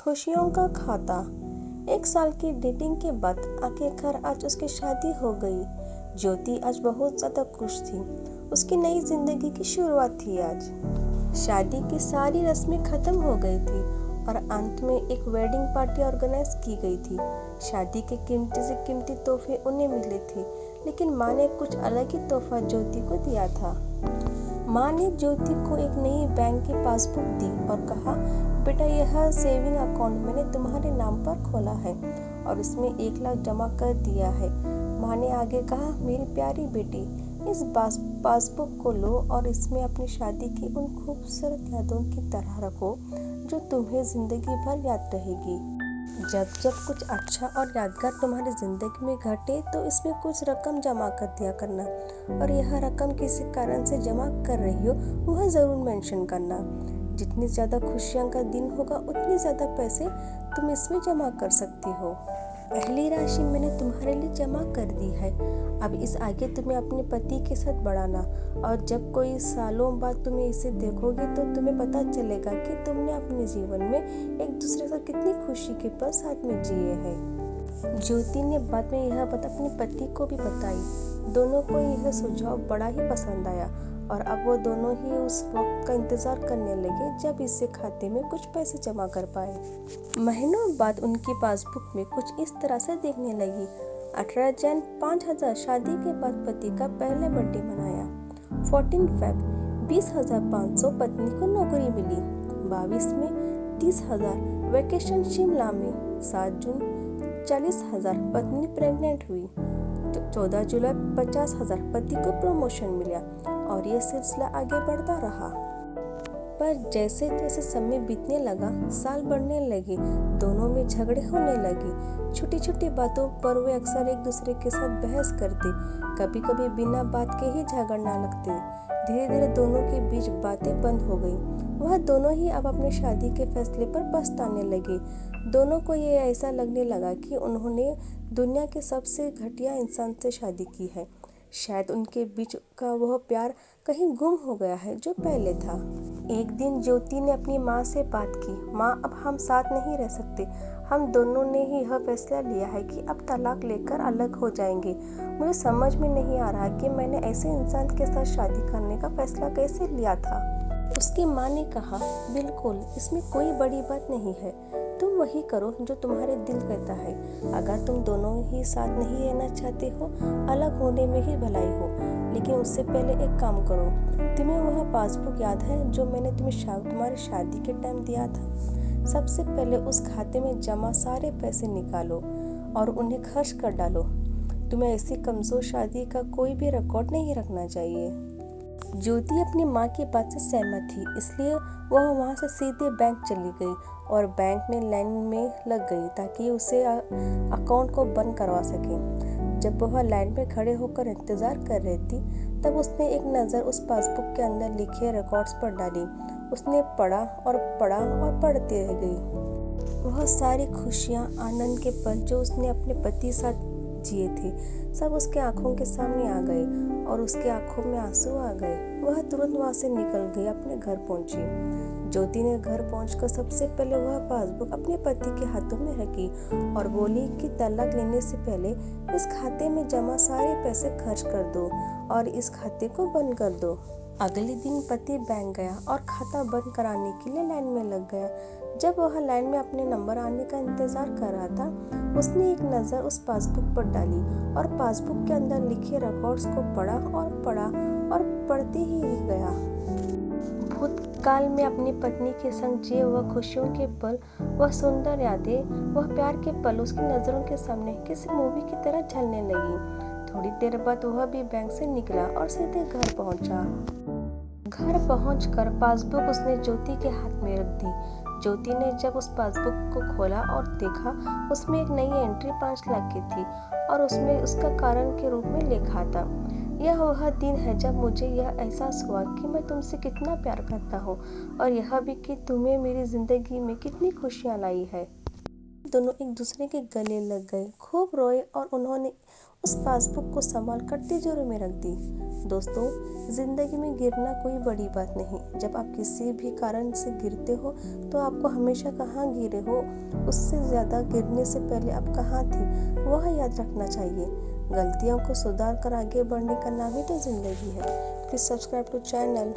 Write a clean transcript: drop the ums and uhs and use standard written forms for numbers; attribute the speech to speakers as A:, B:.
A: खुशियों का खाता। 1 साल की डेटिंग के बाद आखिरकार आज उसकी शादी हो गई। ज्योति आज बहुत ज़्यादा खुश थी। उसकी नई जिंदगी की शुरुआत थी आज। शादी की सारी रस्में खत्म हो गई थी और अंत में एक वेडिंग पार्टी ऑर्गेनाइज की गई थी। शादी के कीमती से कीमती तोहफे उन्हें मिले थे, लेकिन माँ ने कुछ अलग ही तोहफा ज्योति को दिया था। माँ ने ज्योति को एक नई बैंक की पासबुक दी और कहा, बेटा यह सेविंग अकाउंट मैंने तुम्हारे नाम पर खोला है और इसमें 1 लाख जमा कर दिया है। माँ ने आगे कहा, मेरी प्यारी बेटी, इस पासबुक को लो और इसमें अपनी शादी की उन खूबसूरत यादों की तरह रखो जो तुम्हें ज़िंदगी भर याद रहेगी। जब जब कुछ अच्छा और यादगार तुम्हारी ज़िंदगी में घटे तो इसमें कुछ रकम जमा कर दिया करना, और यह रकम किसी कारण से जमा कर रही हो वह ज़रूर मेंशन करना। जितनी ज़्यादा खुशियाँ का दिन होगा उतनी ज़्यादा पैसे तुम इसमें जमा कर सकती हो। पहली राशि मैंने तुम्हारे लिए जमा कर दी है। अब इस आगे तुम्हें अपने पति के साथ बढ़ाना, और जब कोई सालों बाद तुम्हें इसे देखोगे तो तुम्हें पता चलेगा कि तुमने अपने जीवन में एक दूसरे से कितनी खुशी के पल साथ में जिए हैं। ज्योति ने बाद में यह बात अपने पति को भी बताई। दोनों को यह सुझाव बड़ा ही पसंद आया और अब वो दोनों ही उस वक्त का इंतज़ार करने लगे जब इससे खाते में कुछ पैसे जमा कर पाए। महीनों बाद उनकी पासबुक में कुछ इस तरह से देखने लगी। 18 जन 5,000 शादी के बाद पति का पहला बर्थडे मनाया। 14 फेब 20,500 पत्नी को नौकरी मिली। 22 में 30,000 वैकेशन शिमला में। 7 जून 40,000 पत्नी प्रेग्नेंट हुई। 14 जुलाई 50,000 पति को प्रमोशन मिला और ये सिलसिला आगे बढ़ता रहा। पर जैसे जैसे समय बीतने लगा, साल बढ़ने लगे, दोनों में झगड़े होने लगे। छोटी छोटी बातों पर वे अक्सर एक दूसरे के साथ बहस करते, कभी कभी बिना बात के ही झगड़ना लगते। धीरे धीरे दोनों के बीच बातें बंद हो गई। वह दोनों ही अब अपने शादी के फैसले पर पछताने लगे। दोनों को ये ऐसा लगने लगा कि उन्होंने दुनिया के सबसे घटिया इंसान से शादी की है। शायद उनके बीच का वह प्यार कहीं गुम हो गया है जो पहले था। एक दिन ज्योति ने अपनी माँ से बात की। माँ, अब हम साथ नहीं रह सकते। हम दोनों ने ही यह फैसला लिया है कि अब तलाक लेकर अलग हो जाएंगे। मुझे समझ में नहीं आ रहा कि मैंने ऐसे इंसान के साथ शादी करने का फैसला कैसे लिया था। उसकी माँ ने कहा, बिल्कुल, इसमें कोई बड़ी बात नहीं है। तुम वही करो जो तुम्हारे दिल कहता है। अगर तुम दोनों ही साथ नहीं रहना चाहते हो, अलग होने में ही भलाई हो। लेकिन उससे पहले एक काम करो। तुम्हें वह पासबुक याद है जो मैंने तुम्हारी शादी के टाइम दिया था? सबसे पहले उस खाते में जमा सारे पैसे निकालो और उन्हें खर्च कर डालो। तुम्हें ऐसी कमज़ोर शादी का कोई भी रिकॉर्ड नहीं रखना चाहिए। ज्योति अपनी माँ की बात से सहमत थी, इसलिए वह वहाँ से सीधे बैंक चली गई और बैंक में लाइन में लग गई ताकि उसे अकाउंट को बंद करवा सके। जब वह लाइन में खड़े होकर इंतज़ार कर रही थी, तब उसने एक नज़र उस पासबुक के अंदर लिखे रिकॉर्ड्स पर डाली। उसने पढ़ा और पढ़ा और पढ़ते रह गई। वह सारी खुशियाँ, आनंद के पल जो उसने अपने पति साथ जिए थे, सब उसके आंखों के सामने आ गए और उसके आंखों में आंसू आ गए। वह तुरंत वहाँ से निकल गई, अपने घर पहुंची। ज्योति ने घर पहुंचकर सबसे पहले वह पासबुक अपने पति के हाथों में रखी और बोली कि तलाक लेने से पहले इस खाते में जमा सारे पैसे खर्च कर दो और इस खाते को बंद कर दो। अगले दिन पति बैंक गया और खाता बंद कराने के लिए लाइन में लग गया। जब वह लाइन में अपने नंबर आने का इंतज़ार कर रहा था, उसने एक नज़र उस पासबुक पर डाली और पासबुक के अंदर लिखे रिकॉर्ड्स को पढ़ा और पढ़ते ही रह गया। भूतकाल में अपनी पत्नी के संग जिए वह खुशियों के पल, वह सुंदर यादें, वह प्यार के पल उसकी नज़रों के सामने किसी मूवी की तरह झलने लगी। थोड़ी देर बाद वह भी बैंक से निकला और सीधे घर पहुंचा। घर पहुंचकर पासबुक उसने ज्योति के हाथ में रख दी। ज्योति ने जब उस पासबुक को खोला और देखा, उसमें एक नई एंट्री 5 लाख की थी और उसमें उसका कारण के रूप में लिखा था, यह वह दिन है जब मुझे यह एहसास हुआ कि मैं तुमसे कितना प्यार करता हूँ और यह भी कि तुम्हें मेरी ज़िंदगी में कितनी खुशियाँ लाई है। दोनों एक दूसरे के गले लग गए, खूब रोए और उन्होंने उस पासबुक को संभाल कर तिजोरी में रख दी। दोस्तों, जिंदगी में गिरना कोई बड़ी बात नहीं। जब आप किसी भी कारण से गिरते हो तो आपको हमेशा कहाँ गिरे हो, उससे ज़्यादा गिरने से पहले आप कहाँ थे, वह याद रखना चाहिए। गलतियों को सुधार कर आगे बढ़ने का नाम ही तो जिंदगी है। Please subscribe to channel.